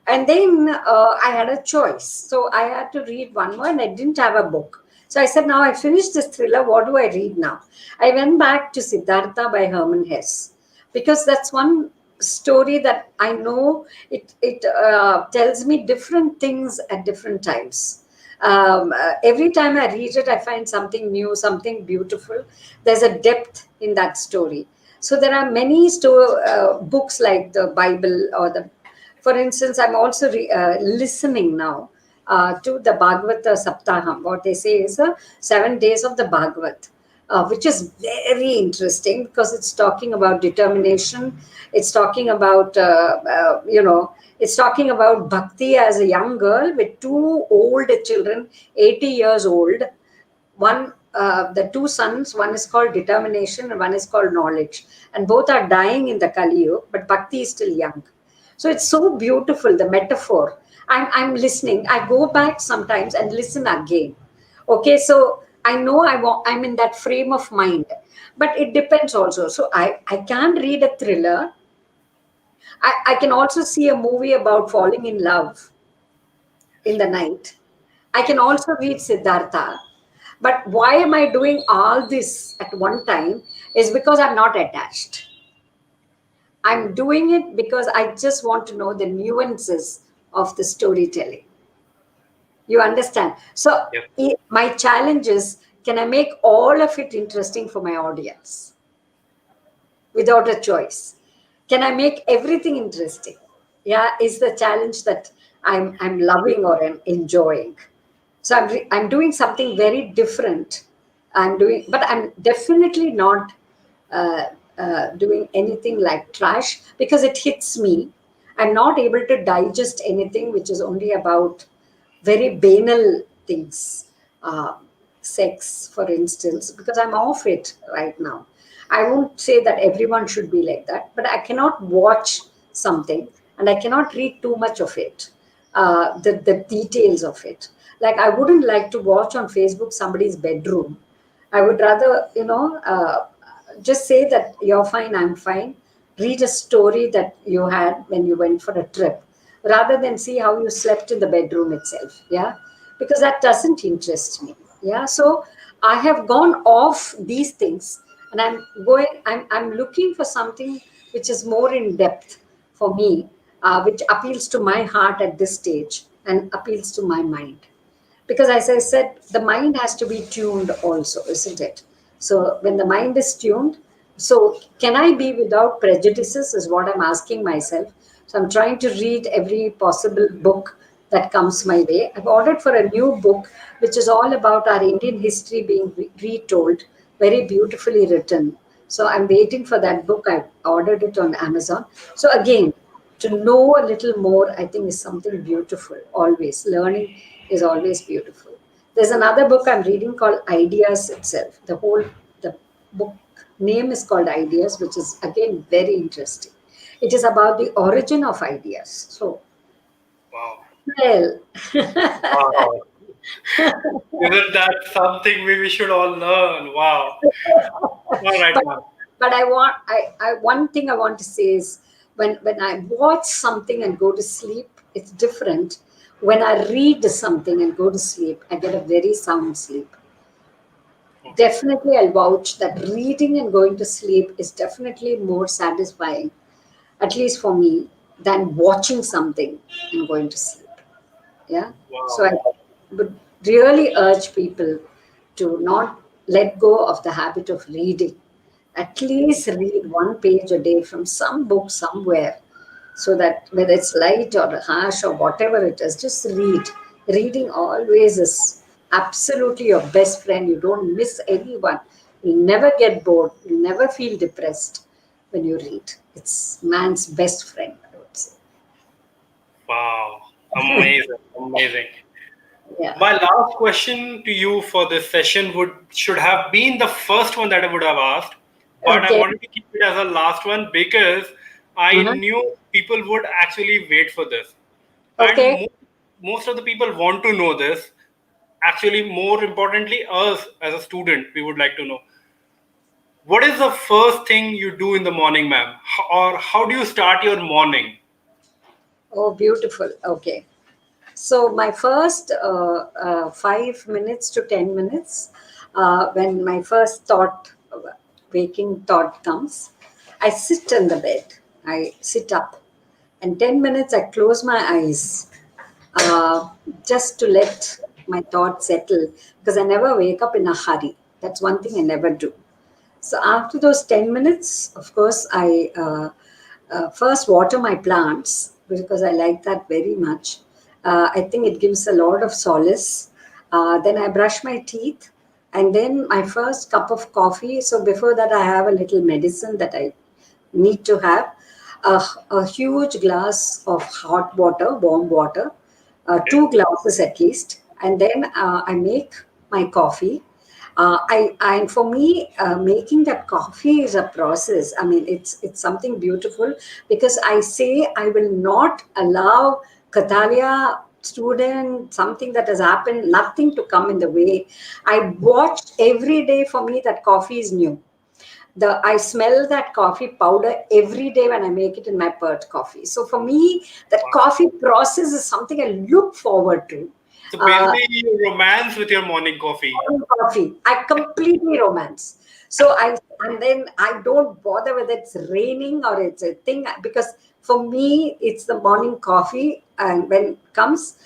and then I had a choice. So I had to read one more and I didn't have a book. So I said, now I finished this thriller. What do I read now? I went back to Siddhartha by Herman Hesse because that's one story that I know it tells me different things at different times. Every time I read it, I find something new, something beautiful. There's a depth in that story. So there are many books like the Bible or the for instance, I'm also listening now to the Bhagavata Saptaham. What they say is 7 days of the Bhagavat, which is very interesting because it's talking about determination. It's talking about, it's talking about bhakti as a young girl with two old children, 80 years old. The two sons, one is called determination and one is called knowledge. And both are dying in the Kali Yuga, but bhakti is still young. So it's so beautiful, the metaphor. I'm listening. I go back sometimes and listen again. Okay, so I know I'm in that frame of mind, but it depends also. So I can read a thriller. I can also see a movie about falling in love in the night. I can also read Siddhartha. But why am I doing all this at one time? Is because I'm not attached. I'm doing it because I just want to know the nuances of the storytelling. You understand? So, Yes. my challenge is, can I make all of it interesting for my audience without a choice? Can I make everything interesting? Yeah, is the challenge that I'm loving or I'm enjoying. So I'm doing something very different. But I'm definitely not uh, doing anything like trash because it hits me. I'm not able to digest anything which is only about very banal things, uh, sex, for instance, because I'm off it right now. I won't say that everyone should be like that, but I cannot watch something and I cannot read too much of it, the details of it. Like, I wouldn't like to watch on Facebook somebody's bedroom. I would rather, just say that you're fine, I'm fine. Read a story that you had when you went for a trip rather than see how you slept in the bedroom itself. Yeah. Because that doesn't interest me. Yeah. So I have gone off these things and I'm looking for something which is more in depth for me, which appeals to my heart at this stage and appeals to my mind, because as I said, the mind has to be tuned also, isn't it? So when the mind is tuned, so can I be without prejudices is what I'm asking myself. So I'm trying to read every possible book that comes my way. I've ordered for a new book which is all about our Indian history being retold, very beautifully written. So I'm waiting for that book. I've ordered it on Amazon. So again, to know a little more, I think, is something beautiful. Always learning is always beautiful. There's another book I'm reading called Ideas itself. The book name is called Ideas, which is again very interesting. It is about the origin of ideas. So, Wow. well, Wow. Isn't that something we should all learn? Wow. All right, but ma'am. but I one thing I want to say is when I watch something and go to sleep, it's different. When I read something and go to sleep, I get a very sound sleep. Okay. Definitely, I'll vouch that reading and going to sleep is definitely more satisfying, at least for me, than watching something and going to sleep. Yeah. So Wow. I would really urge people to not let go of the habit of reading. At least read one page a day from some book somewhere, so that whether it's light or harsh or whatever it is, just read. Reading always is absolutely your best friend. You don't miss anyone. You'll never get bored. You'll never feel depressed when you read. It's man's best friend, I would say. Wow. Amazing. Amazing. Yeah. My last question to you for this session should have been the first one that I would have asked, but I Okay. wanted to keep it as a last one because I Uh-huh. knew people would actually wait for this. And Okay. most of the people want to know this. Actually, more importantly, us as a student, we would like to know what is the first thing you do in the morning, ma'am? Or how do you start your morning? Oh, beautiful. Okay. So my first 5 minutes to 10 minutes, when my first thought, waking thought comes, I sit in the bed. I sit up, and 10 minutes I close my eyes, uh, just to let my thoughts settle, because I never wake up in a hurry. That's one thing I never do. So after those 10 minutes, of course, I first water my plants because I like that very much. I think it gives a lot of solace. Then I brush my teeth, and then my first cup of coffee. So before that, I have a little medicine that I need to have. A huge glass of hot water, warm water, Okay. 2 glasses at least, and then I make my coffee. And for me, making that coffee is a process. I mean, it's something beautiful, because I say I will not allow Kathalaya student, something that has happened, nothing to come in the way. I watch every day. For me, that coffee is new. I smell that coffee powder every day when I make it in my Pert coffee. So for me, that Wow. coffee process is something I look forward to. So Uh, basically, you romance with your morning coffee. Morning coffee, I completely romance. So and then I don't bother whether it's raining or it's a thing, because for me it's the morning coffee, and when it comes,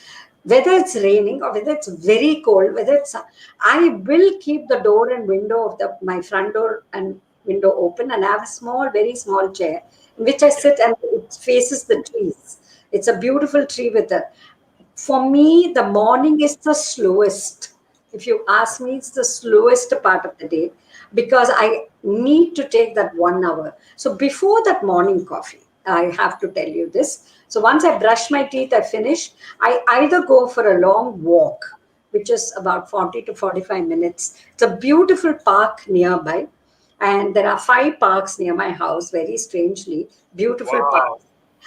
whether it's raining or whether it's very cold, whether it's, I will keep the door and window of my front door and window open, and I have a small, very small chair in which I sit, and it faces the trees. It's a beautiful tree with a, for me, the morning is the slowest. If you ask me, it's the slowest part of the day, because I need to take that 1 hour. So before that morning coffee, I have to tell you this. So once I brush my teeth, I finish. I either go for a long walk, which is about 40 to 45 minutes. It's a beautiful park nearby. And there are 5 parks near my house, very strangely, beautiful Wow. parks,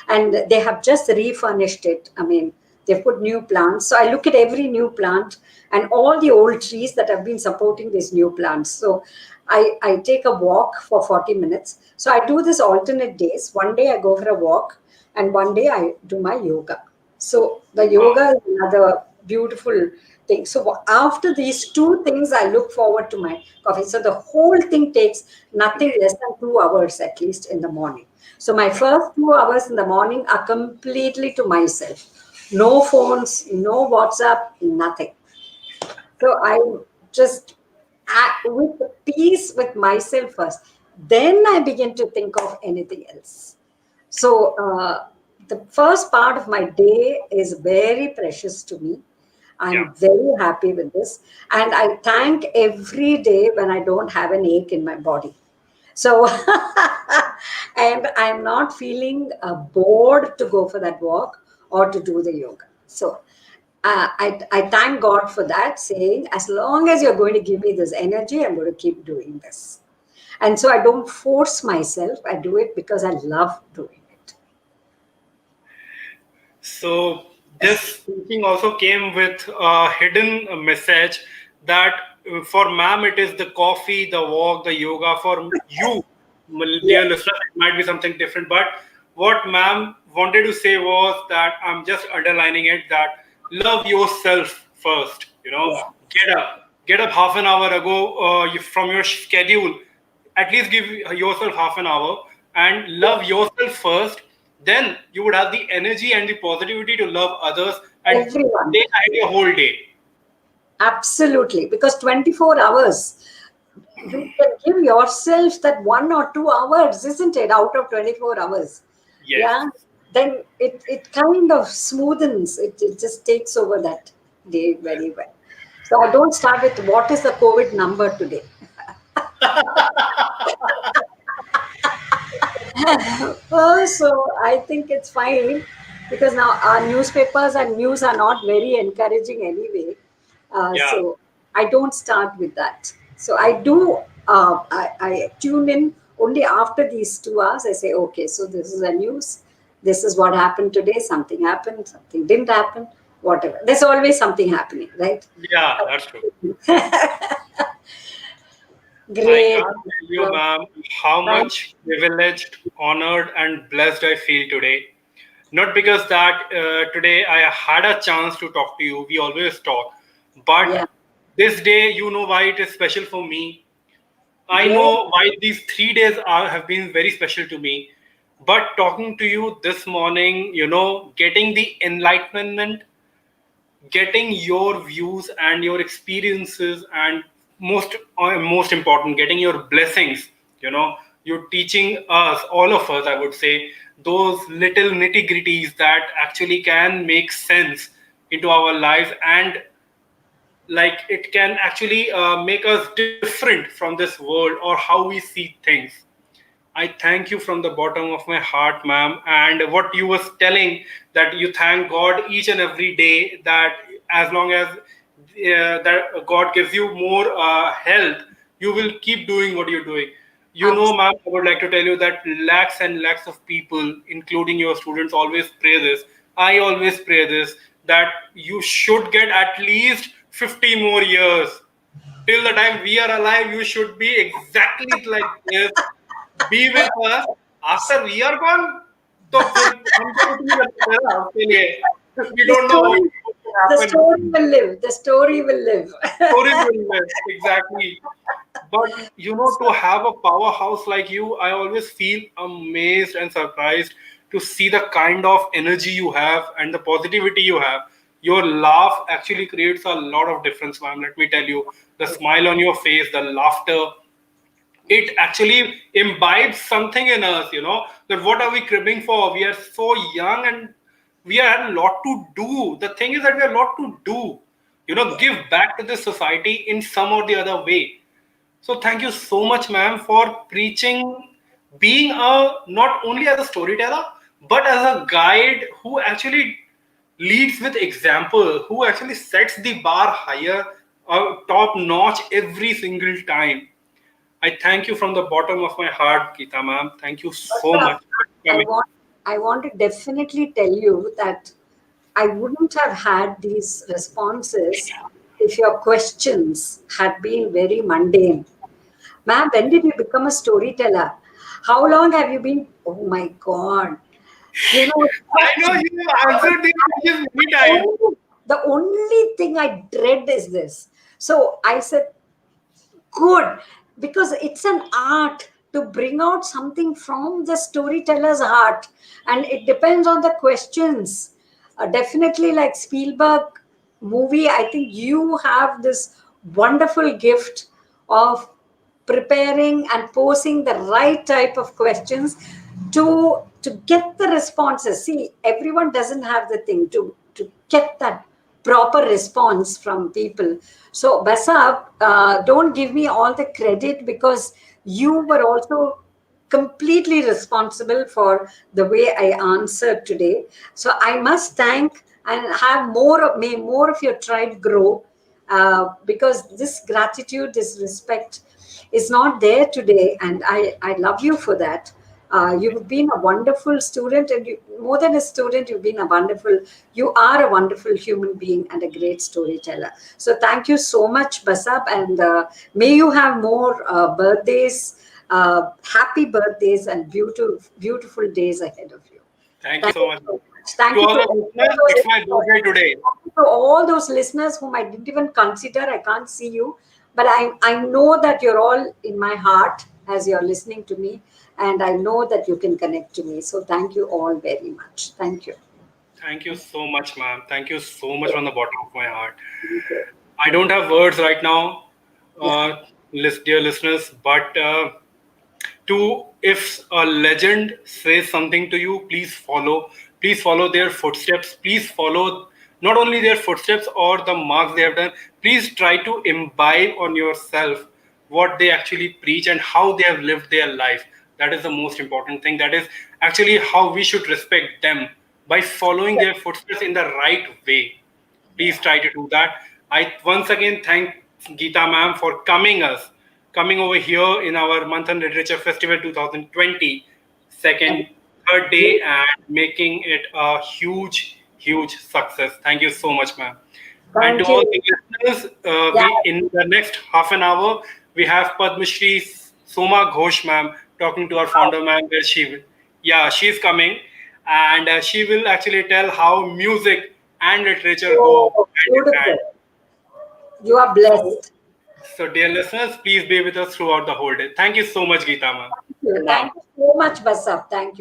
and they have just refurnished it. I mean, they've put new plants. So I look at every new plant and all the old trees that have been supporting these new plants. So I take a walk for 40 minutes. So I do this alternate days. One day I go for a walk, and one day I do my yoga. So the Wow. yoga is another beautiful thing. So after these two things, I look forward to my coffee. So the whole thing takes nothing less than 2 hours at least in the morning. So my first 2 hours in the morning are completely to myself. No phones, no WhatsApp, nothing. So I just act with peace with myself first. Then I begin to think of anything else. So the first part of my day is very precious to me. Yeah. I'm very happy with this. And I thank every day when I don't have an ache in my body. So, and I'm not feeling bored to go for that walk or to do the yoga. So, I thank God for that, saying, as long as you're going to give me this energy, I'm going to keep doing this. And so I don't force myself, I do it because I love doing it. So this teaching also came with a hidden message that for ma'am it is the coffee, the walk, the yoga. For you, Yeah, dear listeners, it might be something different. But what ma'am wanted to say was that I'm just underlining it that love yourself first. yeah. Get up half an hour ago from your schedule. At least give yourself half an hour and love yourself first. Then you would have the energy and the positivity to love others and Everyone. take ahead your whole day. Absolutely. Because 24 hours, you can give yourself that 1 or 2 hours, isn't it, out of 24 hours? Yes. Yeah. Then it kind of smoothens, it just takes over that day very well. So I don't start with what is the COVID number today. So I think it's fine because now our newspapers and news are not very encouraging anyway. Yeah. So I don't start with that. So I do, I tune in only after these 2 hours. I say, okay, so this is the news. This is what happened today. Something happened, something didn't happen, whatever. There's always something happening, right? Yeah, that's true. I Great. can't tell you, Uh, ma'am, how thank much privileged, honored, and blessed I feel today. Not because that today I had a chance to talk to you. We always talk. But Yeah. this day, you know why it is special for me. I Yeah. know why these 3 days have been very special to me. But talking to you this morning, getting the enlightenment, getting your views and your experiences, and most important, getting your blessings. You're teaching us, all of us, I would say, those little nitty gritties that actually can make sense into our lives, and like it can actually make us different from this world or how we see things. I thank you from the bottom of my heart, ma'am. And what you was telling, that you thank God each and every day, that as long as that God gives you more health, you will keep doing what you're doing. Ma'am, I would like to tell you that lakhs and lakhs of people, including your students, always pray this. I always pray this, that you should get at least 50 more years. Till the time we are alive, you should be exactly like this, be with us. After we are gone, तो फिर हम तो कुछ नहीं कर सकते ना उसके लिए. We The don't know what story, will the happen. story will live. The story will live. Stories will live, exactly. But to have a powerhouse like you, I always feel amazed and surprised to see the kind of energy you have and the positivity you have. Your laugh actually creates a lot of difference, ma'am. Let me tell you, the smile on your face, the laughter, it actually imbibes something in us, that what are we cribbing for? We are so young and we have a lot to do. The thing is that we have a lot to do, give back to the society in some or the other way. So thank you so much, ma'am, for preaching, being not only as a storyteller, but as a guide who actually leads with example, who actually sets the bar higher, top notch every single time. I thank you from the bottom of my heart, Geeta ma'am. Thank you so Sir, much for I coming. want I want to definitely tell you that I wouldn't have had these responses if your questions had been very mundane. Ma'am, when did you become a storyteller? How long have you been? Oh my God. I Such know you have answered these questions many times. the only thing I dread is this. So I said, good, because it's an art to bring out something from the storyteller's heart, and it depends on the questions. Definitely, like Spielberg movie, I think you have this wonderful gift of preparing and posing the right type of questions to get the responses. See, everyone doesn't have the thing to get that proper response from people. So, Basab, don't give me all the credit because you were also completely responsible for the way I answered today. So, I must thank and have may more of your tribe grow, because this gratitude, this respect is not there today. And I love you for that. You've been a wonderful student, and more than a student, you are a wonderful human being and a great storyteller. So thank you so much, Basab, and may you have more birthdays, happy birthdays, and beautiful days ahead of you. Thank you Thank so you much. so much. Thank To you all to the listeners, it's my birthday today. all those listeners whom I didn't even consider. I can't see you, but I know that you're all in my heart as you're listening to me, and I know that you can connect to me. So thank you all very much. Thank you. Thank you so much, ma'am. Thank you so much from the bottom of my heart. Thank you. I don't have words right now, Yeah. dear listeners, but to if a legend says something to you, please follow their footsteps, please follow not only their footsteps or the marks they have done, please try to imbibe on yourself what they actually preach and how they have lived their life. That is the most important thing. That is actually how we should respect them, by following their footsteps in the right way. Please try to do that. I once again thank Geeta ma'am for coming over here in our Manthan Literature Festival 2020, And third day, you, and making it a huge success. Thank you so much, ma'am. And to thank all the you. listeners, Yeah. we in the next half an hour we have Padma Shri Soma Ghosh ma'am talking to our founder ma'am, where yeah, she's coming, and she will actually tell how music and literature go Oh, hand in hand. beautiful. You are So, blessed. so dear listeners, please be with us throughout the whole day. Thank you so much, Geeta ma'am. Thank you. Pranam. Thank you so much, Basab. Thank you.